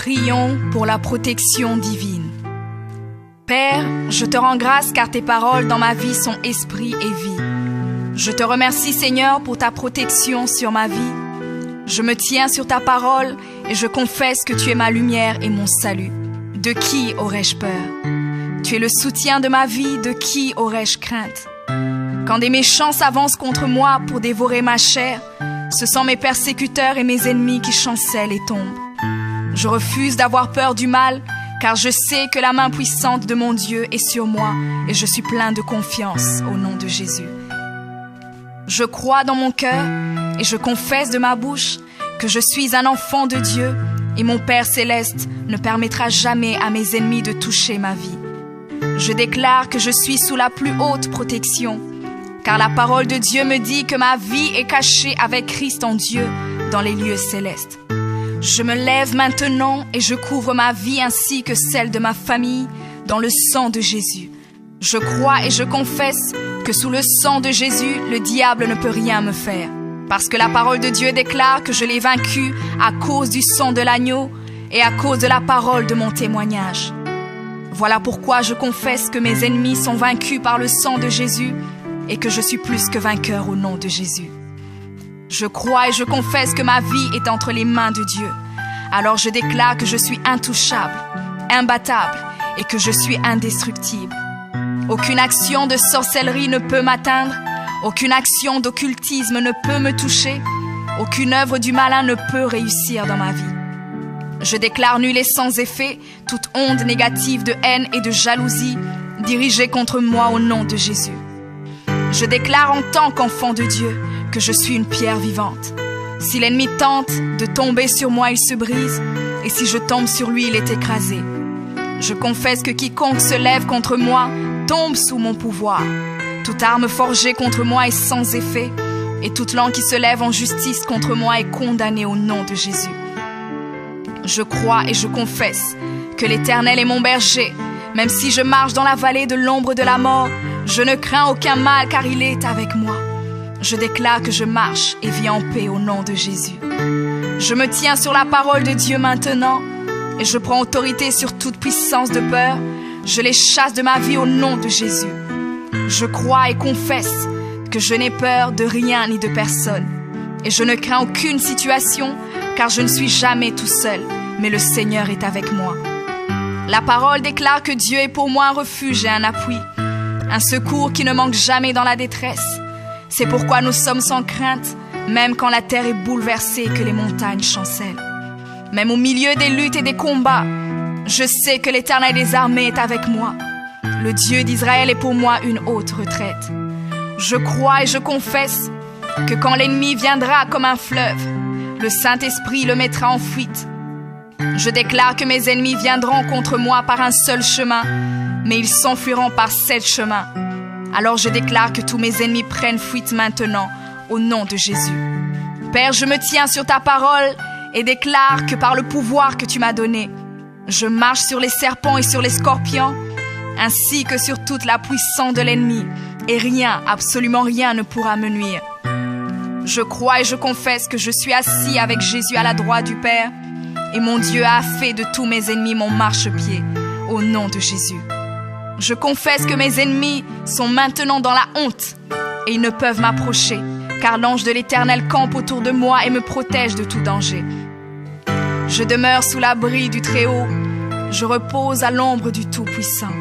Prions pour la protection divine. Père, je te rends grâce car tes paroles dans ma vie sont esprit et vie. Je te remercie Seigneur pour ta protection sur ma vie. Je me tiens sur ta parole et je confesse que tu es ma lumière et mon salut. De qui aurais-je peur? Tu es le soutien de ma vie, de qui aurais-je crainte? Quand des méchants s'avancent contre moi pour dévorer ma chair, ce sont mes persécuteurs et mes ennemis qui chancellent et tombent. Je refuse d'avoir peur du mal, car je sais que la main puissante de mon Dieu est sur moi et je suis plein de confiance au nom de Jésus. Je crois dans mon cœur et je confesse de ma bouche que je suis un enfant de Dieu et mon Père céleste ne permettra jamais à mes ennemis de toucher ma vie. Je déclare que je suis sous la plus haute protection, car la parole de Dieu me dit que ma vie est cachée avec Christ en Dieu dans les lieux célestes. Je me lève maintenant et je couvre ma vie ainsi que celle de ma famille dans le sang de Jésus. Je crois et je confesse que sous le sang de Jésus, le diable ne peut rien me faire. Parce que la parole de Dieu déclare que je l'ai vaincu à cause du sang de l'agneau et à cause de la parole de mon témoignage. Voilà pourquoi je confesse que mes ennemis sont vaincus par le sang de Jésus et que je suis plus que vainqueur au nom de Jésus. Je crois et je confesse que ma vie est entre les mains de Dieu. Alors je déclare que je suis intouchable, imbattable et que je suis indestructible. Aucune action de sorcellerie ne peut m'atteindre, aucune action d'occultisme ne peut me toucher, aucune œuvre du malin ne peut réussir dans ma vie. Je déclare nul et sans effet toute onde négative de haine et de jalousie dirigée contre moi au nom de Jésus. Je déclare en tant qu'enfant de Dieu que je suis une pierre vivante. Si l'ennemi tente de tomber sur moi, il se brise, et si je tombe sur lui, il est écrasé. Je confesse que quiconque se lève contre moi tombe sous mon pouvoir. Toute arme forgée contre moi est sans effet, et toute langue qui se lève en justice contre moi est condamnée au nom de Jésus. Je crois et je confesse que l'Éternel est mon berger. Même si je marche dans la vallée de l'ombre de la mort, je ne crains aucun mal car il est avec moi. Je déclare que je marche et vis en paix au nom de Jésus. Je me tiens sur la parole de Dieu maintenant et je prends autorité sur toute puissance de peur. Je les chasse de ma vie au nom de Jésus. Je crois et confesse que je n'ai peur de rien ni de personne. Et je ne crains aucune situation car je ne suis jamais tout seul, mais le Seigneur est avec moi. La parole déclare que Dieu est pour moi un refuge et un appui, un secours qui ne manque jamais dans la détresse. C'est pourquoi nous sommes sans crainte, même quand la terre est bouleversée et que les montagnes chancellent. Même au milieu des luttes et des combats, je sais que l'Éternel des armées est avec moi. Le Dieu d'Israël est pour moi une haute retraite. Je crois et je confesse que quand l'ennemi viendra comme un fleuve, le Saint-Esprit le mettra en fuite. Je déclare que mes ennemis viendront contre moi par un seul chemin, mais ils s'enfuiront par 7 chemins. Alors je déclare que tous mes ennemis prennent fuite maintenant, au nom de Jésus. Père, je me tiens sur ta parole et déclare que par le pouvoir que tu m'as donné, je marche sur les serpents et sur les scorpions, ainsi que sur toute la puissance de l'ennemi, et rien, absolument rien ne pourra me nuire. Je crois et je confesse que je suis assis avec Jésus à la droite du Père, et mon Dieu a fait de tous mes ennemis mon marchepied, au nom de Jésus. Je confesse que mes ennemis sont maintenant dans la honte, et ils ne peuvent m'approcher, car l'ange de l'Éternel campe autour de moi et me protège de tout danger. Je demeure sous l'abri du Très-Haut, je repose à l'ombre du Tout-Puissant.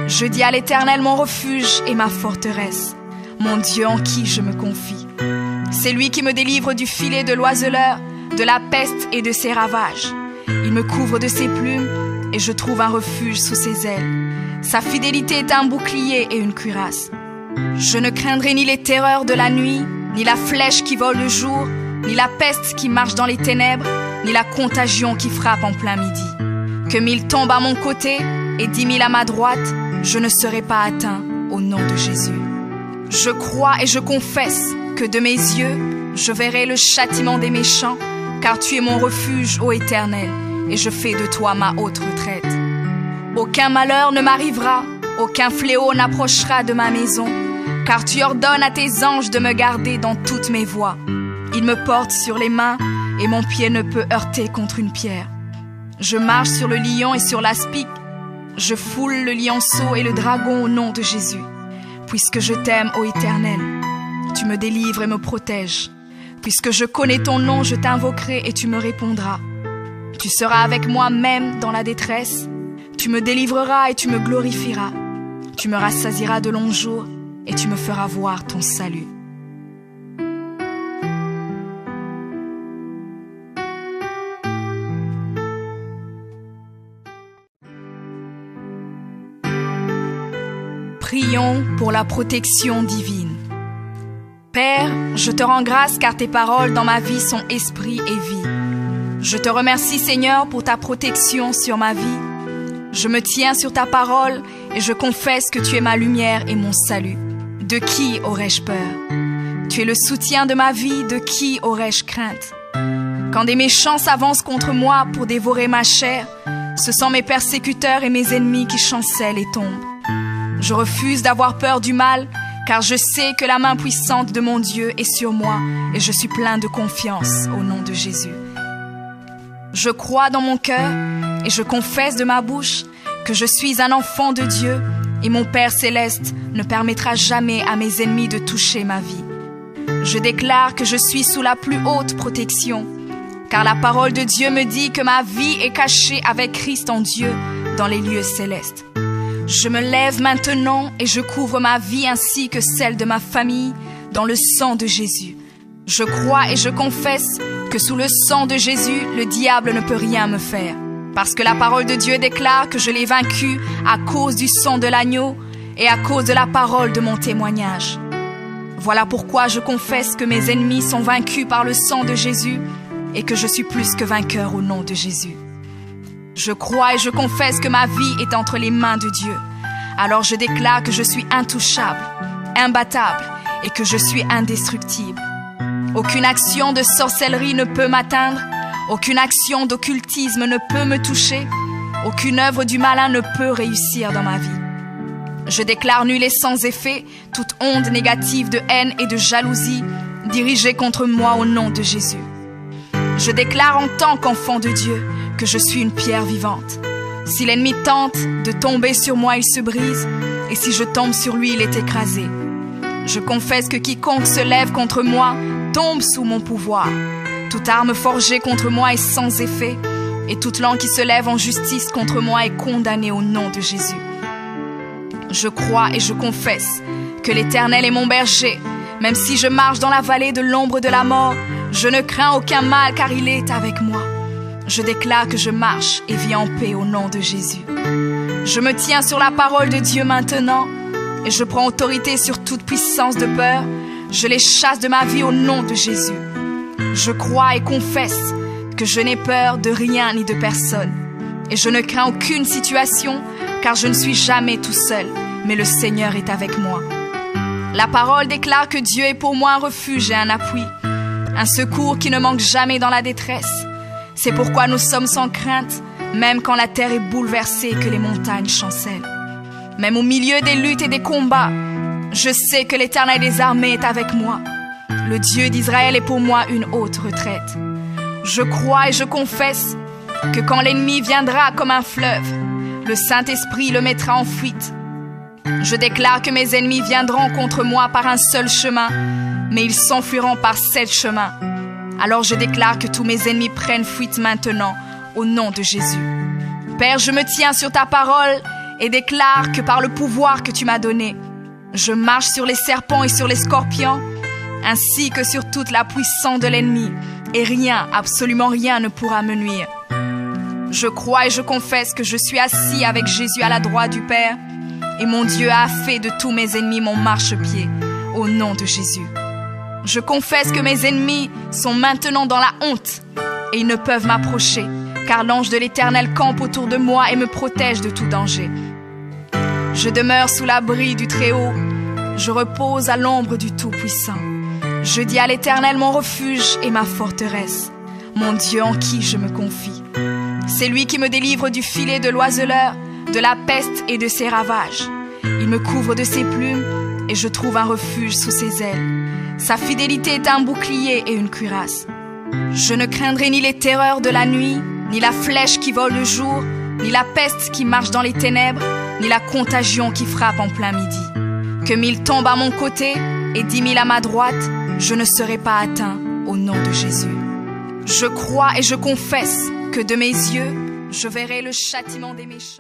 Je dis à l'Éternel mon refuge et ma forteresse, mon Dieu en qui je me confie. C'est lui qui me délivre du filet de l'oiseleur, de la peste et de ses ravages. Il me couvre de ses plumes et je trouve un refuge sous ses ailes. Sa fidélité est un bouclier et une cuirasse. Je ne craindrai ni les terreurs de la nuit, ni la flèche qui vole le jour, ni la peste qui marche dans les ténèbres, ni la contagion qui frappe en plein midi. Que 1000 tombent à mon côté et 10 000 à ma droite, je ne serai pas atteint au nom de Jésus. Je crois et je confesse que de mes yeux, je verrai le châtiment des méchants, car tu es mon refuge, ô Éternel, et je fais de toi ma haute retraite. Aucun malheur ne m'arrivera, aucun fléau n'approchera de ma maison, car tu ordonnes à tes anges de me garder dans toutes mes voies. Ils me portent sur les mains, et mon pied ne peut heurter contre une pierre. Je marche sur le lion et sur l'aspic. Je foule le lionceau et le dragon au nom de Jésus. Puisque je t'aime, ô Éternel, tu me délivres et me protèges. Puisque je connais ton nom, je t'invoquerai et tu me répondras. Tu seras avec moi même dans la détresse. Tu me délivreras et tu me glorifieras. Tu me rassasieras de longs jours et tu me feras voir ton salut. Prions pour la protection divine. Père, je te rends grâce car tes paroles dans ma vie sont esprit et vie. Je te remercie Seigneur pour ta protection sur ma vie. Je me tiens sur ta parole et je confesse que tu es ma lumière et mon salut. De qui aurais-je peur? Tu es le soutien de ma vie, de qui aurais-je crainte? Quand des méchants s'avancent contre moi pour dévorer ma chair, ce sont mes persécuteurs et mes ennemis qui chancellent et tombent. Je refuse d'avoir peur du mal, car je sais que la main puissante de mon Dieu est sur moi et je suis plein de confiance au nom de Jésus. Je crois dans mon cœur et je confesse de ma bouche que je suis un enfant de Dieu et mon Père céleste ne permettra jamais à mes ennemis de toucher ma vie. Je déclare que je suis sous la plus haute protection, car la parole de Dieu me dit que ma vie est cachée avec Christ en Dieu dans les lieux célestes. Je me lève maintenant et je couvre ma vie ainsi que celle de ma famille dans le sang de Jésus. Je crois et je confesse que sous le sang de Jésus, le diable ne peut rien me faire. Parce que la parole de Dieu déclare que je l'ai vaincu à cause du sang de l'agneau et à cause de la parole de mon témoignage. Voilà pourquoi je confesse que mes ennemis sont vaincus par le sang de Jésus et que je suis plus que vainqueur au nom de Jésus. Je crois et je confesse que ma vie est entre les mains de Dieu. Alors je déclare que je suis intouchable, imbattable et que je suis indestructible. Aucune action de sorcellerie ne peut m'atteindre, aucune action d'occultisme ne peut me toucher, aucune œuvre du malin ne peut réussir dans ma vie. Je déclare nul et sans effet toute onde négative de haine et de jalousie dirigée contre moi au nom de Jésus. Je déclare en tant qu'enfant de Dieu que je suis une pierre vivante. Si l'ennemi tente de tomber sur moi, il se brise, et si je tombe sur lui, il est écrasé. Je confesse que quiconque se lève contre moi tombe sous mon pouvoir. Toute arme forgée contre moi est sans effet, et toute langue qui se lève en justice contre moi est condamnée au nom de Jésus. Je crois et je confesse que l'Éternel est mon berger. Même si je marche dans la vallée de l'ombre de la mort, je ne crains aucun mal car il est avec moi. Je déclare que je marche et vis en paix au nom de Jésus. Je me tiens sur la parole de Dieu maintenant et je prends autorité sur toute puissance de peur. Je les chasse de ma vie au nom de Jésus. Je crois et confesse que je n'ai peur de rien ni de personne. Et je ne crains aucune situation car je ne suis jamais tout seul, mais le Seigneur est avec moi. La parole déclare que Dieu est pour moi un refuge et un appui, un secours qui ne manque jamais dans la détresse. C'est pourquoi nous sommes sans crainte, même quand la terre est bouleversée et que les montagnes chancellent. Même au milieu des luttes et des combats, je sais que l'Éternel des armées est avec moi. Le Dieu d'Israël est pour moi une haute retraite. Je crois et je confesse que quand l'ennemi viendra comme un fleuve, le Saint-Esprit le mettra en fuite. Je déclare que mes ennemis viendront contre moi par un seul chemin, mais ils s'enfuiront par 7 chemins. Alors je déclare que tous mes ennemis prennent fuite maintenant, au nom de Jésus. Père, je me tiens sur ta parole et déclare que par le pouvoir que tu m'as donné, je marche sur les serpents et sur les scorpions, ainsi que sur toute la puissance de l'ennemi, et rien, absolument rien ne pourra me nuire. Je crois et je confesse que je suis assis avec Jésus à la droite du Père, et mon Dieu a fait de tous mes ennemis mon marchepied, au nom de Jésus. Je confesse que mes ennemis sont maintenant dans la honte et ils ne peuvent m'approcher, car l'ange de l'Éternel campe autour de moi et me protège de tout danger. Je demeure sous l'abri du Très-Haut, je repose à l'ombre du Tout-Puissant. Je dis à l'Éternel mon refuge et ma forteresse, mon Dieu en qui je me confie. C'est lui qui me délivre du filet de l'oiseleur, de la peste et de ses ravages. Il me couvre de ses plumes et je trouve un refuge sous ses ailes. Sa fidélité est un bouclier et une cuirasse. Je ne craindrai ni les terreurs de la nuit, ni la flèche qui vole le jour, ni la peste qui marche dans les ténèbres, ni la contagion qui frappe en plein midi. Que 1000 tombent à mon côté et 10 000 à ma droite, je ne serai pas atteint au nom de Jésus. Je crois et je confesse que de mes yeux, je verrai le châtiment des méchants.